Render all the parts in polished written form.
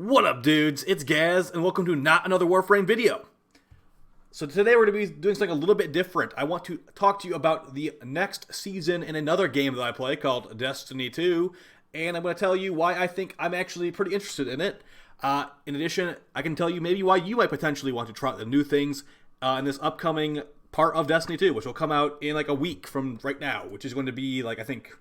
What up, dudes? It's Gaz, and welcome to Not Another Warframe video. So today we're going to be doing something a little bit different. I want to talk to you about the next season in another game that I play called Destiny 2, and I'm going to tell you why I think I'm actually pretty interested in it. In addition, I can tell you maybe why you might potentially want to try the new things in this upcoming part of Destiny 2, which will come out in like a week from right now, which is going to be like, I think,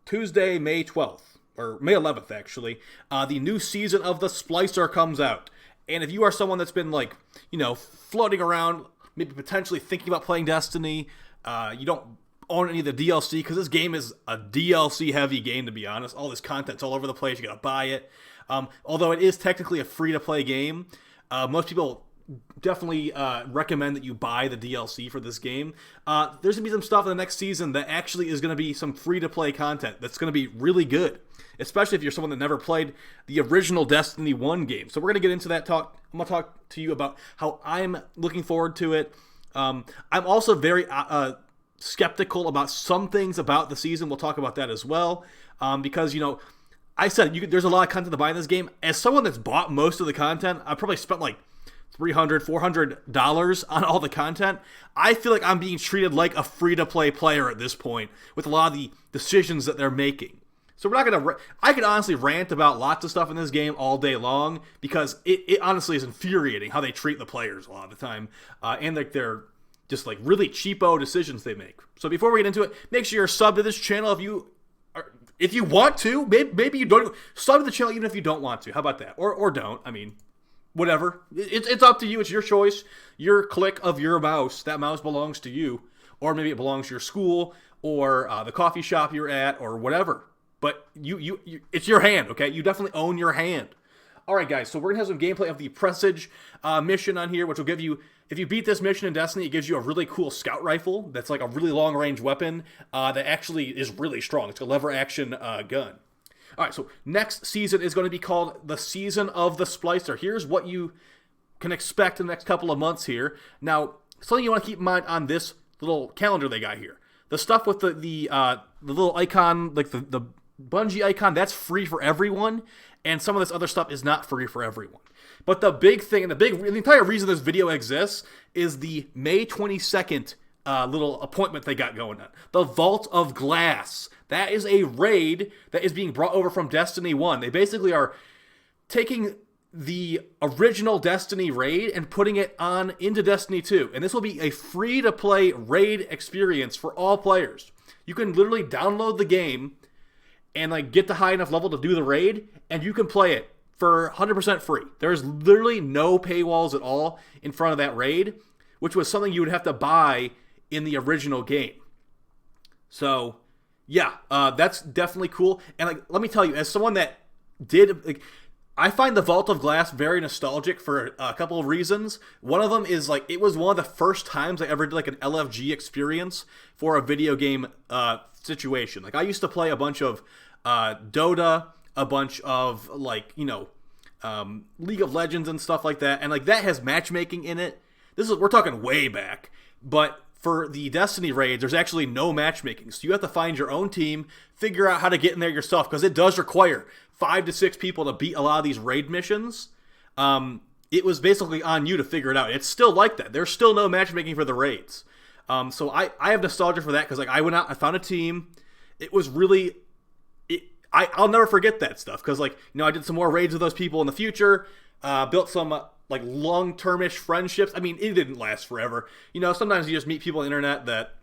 Tuesday, May 12th. Or May 11th, actually, the new season of The Splicer comes out. And if you are someone that's been, like, you know, floating around, maybe potentially thinking about playing Destiny, you don't own any of the DLC, because this game is a DLC-heavy game, to be honest. All this content's all over the place. You gotta buy it. Although it is technically a free-to-play game, most people definitely recommend that you buy the DLC for this game. There's going to be some stuff in the next season that actually is going to be some free-to-play content that's going to be really good, especially if you're someone that never played the original Destiny 1 game. So we're going to get into that talk. I'm going to talk to you about how I'm looking forward to it. I'm also very skeptical about some things about the season. We'll talk about that as well, because, you know, I said there's a lot of content to buy in this game. As someone that's bought most of the content, I probably spent like $300, $400 on all the content. I feel like I'm being treated like a free-to-play player at this point with a lot of the decisions that they're making. So we're not going to... I could honestly rant about lots of stuff in this game all day long because it honestly is infuriating how they treat the players a lot of the time. And like they're just like really cheapo decisions they make. So before we get into it, make sure you're subbed to this channel if you want to. Maybe you don't... Sub to the channel even if you don't want to. How about that? Or don't. I mean... Whatever. It's up to you. It's your choice. Your click of your mouse. That mouse belongs to you. Or maybe it belongs to your school or the coffee shop you're at or whatever. But you it's your hand, okay? You definitely own your hand. All right, guys. So we're going to have some gameplay of the Presage mission on here, which will give you, if you beat this mission in Destiny, it gives you a really cool scout rifle that's like a really long-range weapon that actually is really strong. It's a lever-action gun. All right, so next season is going to be called the Season of the Splicer. Here's what you can expect in the next couple of months here. Now, something you want to keep in mind on this little calendar they got here. The stuff with the little icon, like the Bungie icon, that's free for everyone, and some of this other stuff is not free for everyone. But the big thing, and the entire reason this video exists is the May 22nd little appointment they got going on. The Vault of Glass. That is a raid that is being brought over from Destiny 1. They basically are taking the original Destiny raid and putting it on into Destiny 2. And this will be a free-to-play raid experience for all players. You can literally download the game and like get to high enough level to do the raid, and you can play it for 100% free. There's literally no paywalls at all in front of that raid, which was something you would have to buy in the original game. So... yeah, that's definitely cool. And like, let me tell you, as someone that did, like, I find the Vault of Glass very nostalgic for a couple of reasons. One of them is like, it was one of the first times I ever did like an LFG experience for a video game situation. Like, I used to play a bunch of Dota, a bunch of like, you know, League of Legends and stuff like that. And like, that has matchmaking in it. We're talking way back, but for the Destiny raids, there's actually no matchmaking. So you have to find your own team, figure out how to get in there yourself, because it does require 5 to 6 people to beat a lot of these raid missions. It was basically on you to figure it out. It's still like that. There's still no matchmaking for the raids. So I have nostalgia for that, because like I went out, I found a team. It was really... I'll never forget that stuff, because like, you know, I did some more raids with those people in the future, built some... like long-term-ish friendships. I mean, it didn't last forever. You know, sometimes you just meet people on the internet that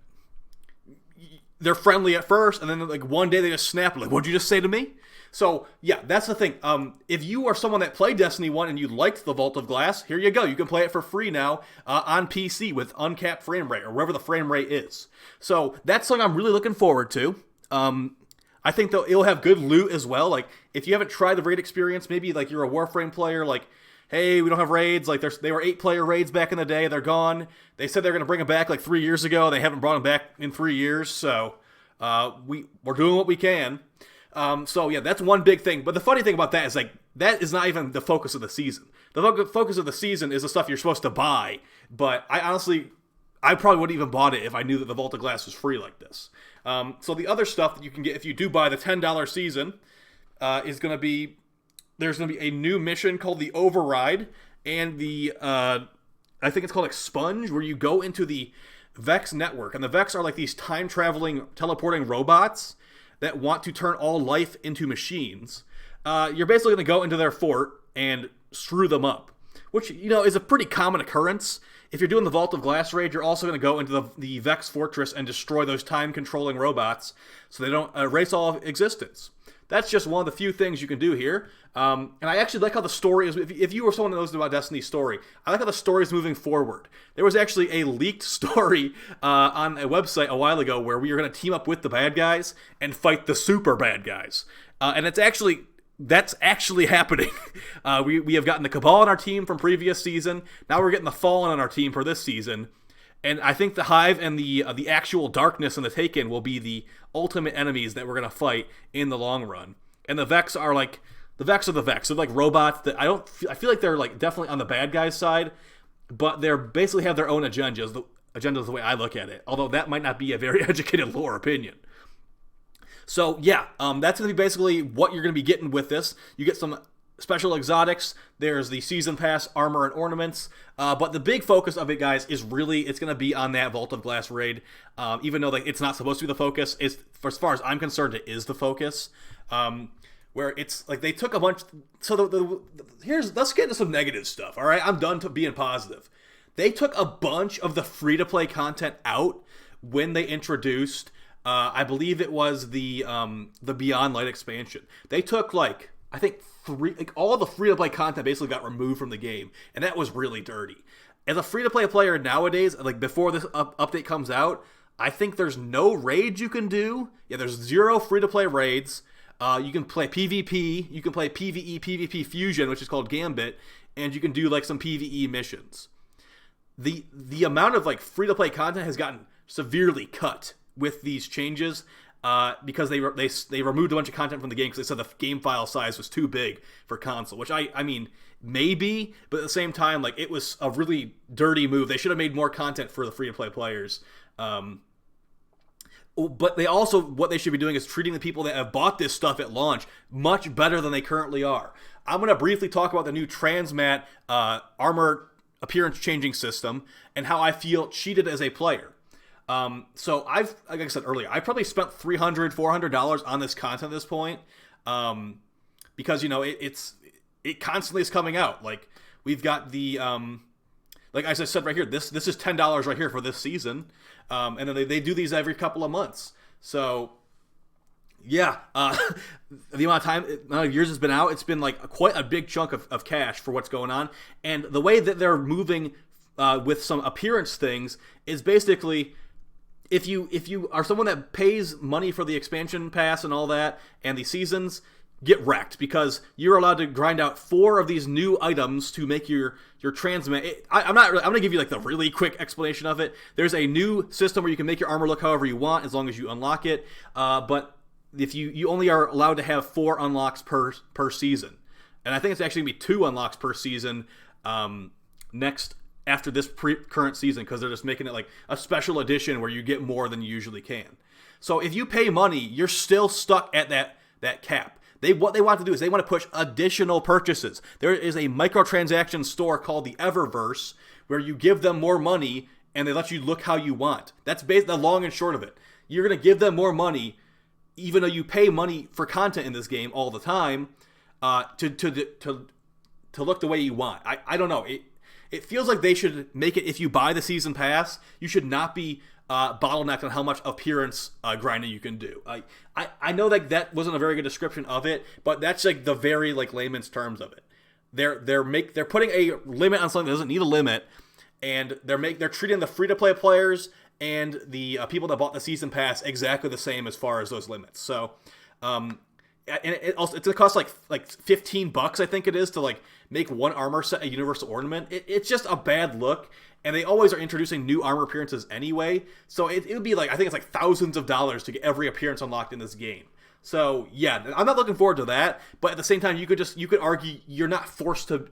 they're friendly at first, and then like one day they just snap, like, what'd you just say to me? So, yeah, that's the thing. If you are someone that played Destiny 1 and you liked the Vault of Glass, here you go. You can play it for free now on PC with uncapped frame rate, or wherever the frame rate is. So, that's something I'm really looking forward to. I think it'll have good loot as well. Like, if you haven't tried the raid experience, maybe like you're a Warframe player, like, hey, we don't have raids. Like, they were 8-player raids back in the day. They're gone. They said they're going to bring them back like 3 years ago. They haven't brought them back in 3 years. So we're doing what we can. So, yeah, that's one big thing. But the funny thing about that is, like, that is not even the focus of the season. The focus of the season is the stuff you're supposed to buy. But I probably wouldn't even bought it if I knew that the Vault of Glass was free like this. So the other stuff that you can get if you do buy the $10 season is going to be there's going to be a new mission called the Override, and the I think it's called Expunge, where you go into the Vex network, and the Vex are like these time-traveling, teleporting robots that want to turn all life into machines. You're basically going to go into their fort and screw them up, which, is a pretty common occurrence. If you're doing the Vault of Glass raid, you're also going to go into the Vex fortress and destroy those time-controlling robots so they don't erase all of existence. That's just one of the few things you can do here. And I actually like how the story is. If you were someone that knows about Destiny's story, I like how the story is moving forward. There was actually a leaked story on a website a while ago where we were going to team up with the bad guys and fight the super bad guys. And that's actually happening. We have gotten the Cabal on our team from previous season. Now we're getting the Fallen on our team for this season. And I think the Hive and the actual Darkness and the Taken will be the ultimate enemies that we're going to fight in the long run. And the Vex are like... The Vex are the Vex. They're like robots that I feel like they're like definitely on the bad guys' side, but they're basically have their own agendas. The way I look at it. Although that might not be a very educated lore opinion. So yeah, that's going to be basically what you're going to be getting with this. You get some special exotics. There's the season pass armor and ornaments. But the big focus of it, guys, is really it's going to be on that Vault of Glass raid. Even though it's not supposed to be the focus, as far as I'm concerned, it is the focus. Where it's like they took a bunch. So let's get into some negative stuff. All right, I'm done being positive. They took a bunch of the free to play content out when they introduced. I believe it was the Beyond Light expansion. They took I think all the free to play content basically got removed from the game, and that was really dirty. As a free to play player nowadays, before this update comes out, I think there's no raids you can do. Yeah, there's 0 free to play raids. You can play PvP, you can play PvE, PvP Fusion, which is called Gambit, and you can do some PvE missions. The amount of free-to-play content has gotten severely cut with these changes because they removed a bunch of content from the game because they said the game file size was too big for console, which I mean, maybe, but at the same time, it was a really dirty move. They should have made more content for the free-to-play players. But what they should be doing is treating the people that have bought this stuff at launch much better than they currently are. I'm going to briefly talk about the new Transmat armor appearance changing system and how I feel cheated as a player. So like I said earlier, I probably spent $300, $400 on this content at this point because, it constantly is coming out. We've got the... as I said right here, this is $10 right here for this season. And then they do these every couple of months. So, yeah, the amount of years it's been out, it's been quite a big chunk of cash for what's going on. And the way that they're moving with some appearance things is basically if you are someone that pays money for the expansion pass and all that and the seasons, get wrecked because you're allowed to grind out 4 of these new items to make your transmat. I'm going to give you the really quick explanation of it. There's a new system where you can make your armor look however you want as long as you unlock it. But if you only are allowed to have 4 unlocks per season. And I think it's actually going to be 2 unlocks per season next after this current season because they're just making it a special edition where you get more than you usually can. So if you pay money, you're still stuck at that cap. What they want to do is they want to push additional purchases. There is a microtransaction store called the Eververse where you give them more money and they let you look how you want. That's the long and short of it. You're going to give them more money even though you pay money for content in this game all the time to look the way you want. I don't know. It feels like they should make it if you buy the season pass, you should not be bottlenecked on how much appearance grinding you can do. I know that wasn't a very good description of it, but that's the very layman's terms of it. They're putting a limit on something that doesn't need a limit, and they're treating the free to play players and the people that bought the season pass exactly the same as far as those limits. So, and it's gonna cost like $15, I think it is, to make one armor set a universal ornament. It's just a bad look. And they always are introducing new armor appearances anyway. So it would be I think it's thousands of dollars to get every appearance unlocked in this game. So yeah, I'm not looking forward to that. But at the same time, you could argue you're not forced to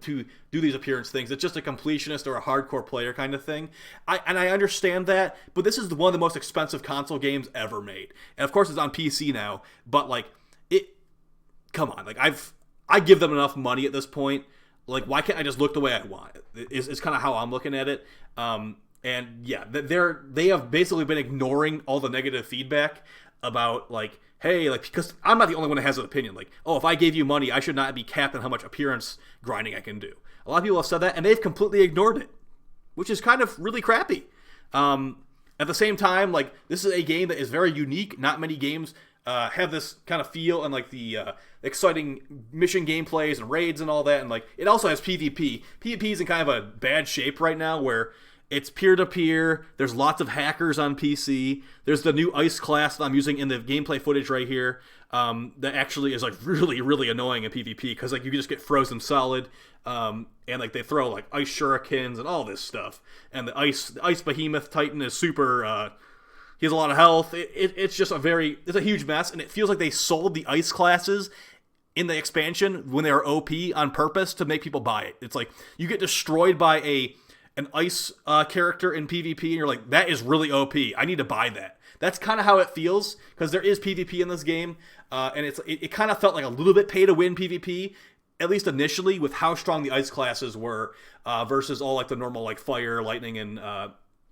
do these appearance things. It's just a completionist or a hardcore player kind of thing. I understand that, but this is one of the most expensive console games ever made. And of course it's on PC now, but come on, I give them enough money at this point. Like, why can't I just look the way I want? Is kind of how I'm looking at it. And yeah, they have basically been ignoring all the negative feedback about like, hey, like, because I'm not the only one that has an opinion. Like, oh, if I gave you money, I should not be capped on how much appearance grinding I can do. A lot of people have said that, and they've completely ignored it, which is kind of really crappy. At the same time, like, this is a game that is very unique. Not many games have this kind of feel and like the exciting mission gameplays and raids and all that. And like, it also has PvP. PvP is in kind of a bad shape right now where it's peer-to-peer. There's lots of hackers on PC. There's the new ice class that I'm using in the gameplay footage right here that actually is like really, really annoying in PvP because like you can just get frozen solid. And like they throw like ice shurikens and all this stuff. And the ice behemoth titan is super... he has a lot of health. It's just it's a huge mess. And it feels like they sold the ice classes in the expansion when they were OP on purpose to make people buy it. It's like you get destroyed by an ice character in PvP, and you're like, that is really OP. I need to buy that. That's kind of how it feels, because there is PvP in this game, and it kind of felt like a little bit pay-to-win PvP, at least initially, with how strong the ice classes were versus all like the normal like fire, lightning, and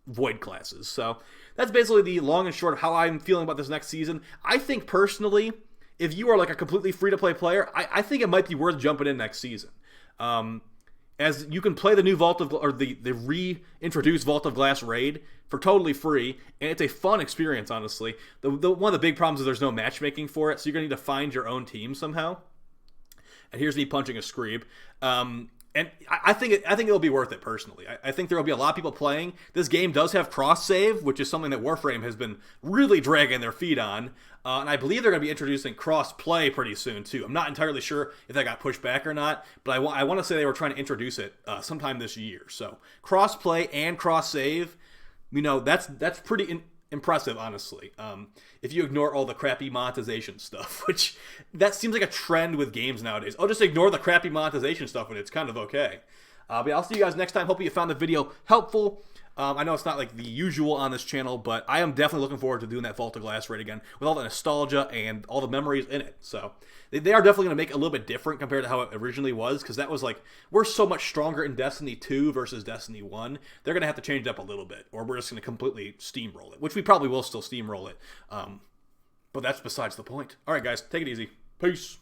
void classes. So that's basically the long and short of how I'm feeling about this next season. I think personally, if you are like a completely free-to-play player, I think it might be worth jumping in next season. As you can play the new the reintroduced Vault of Glass raid for totally free, and it's a fun experience, honestly. One of the big problems is there's no matchmaking for it, so you're going to need to find your own team somehow. And here's me punching a Screeb. And I think it'll be worth it, personally. I think there will be a lot of people playing. This game does have cross-save, which is something that Warframe has been really dragging their feet on. And I believe they're going to be introducing cross-play pretty soon, too. I'm not entirely sure if that got pushed back or not, but I want to say they were trying to introduce it sometime this year. So cross-play and cross-save, that's pretty impressive, honestly. If you ignore all the crappy monetization stuff, which that seems like a trend with games nowadays. I'll just ignore the crappy monetization stuff and it's kind of okay. But I'll see you guys next time. Hope you found the video helpful. I know it's not like the usual on this channel, but I am definitely looking forward to doing that Vault of Glass raid again with all the nostalgia and all the memories in it. So they are definitely going to make it a little bit different compared to how it originally was, because that was like, we're so much stronger in Destiny 2 versus Destiny 1. They're going to have to change it up a little bit, or we're just going to completely steamroll it, which we probably will still steamroll it. But that's besides the point. All right, guys, take it easy. Peace.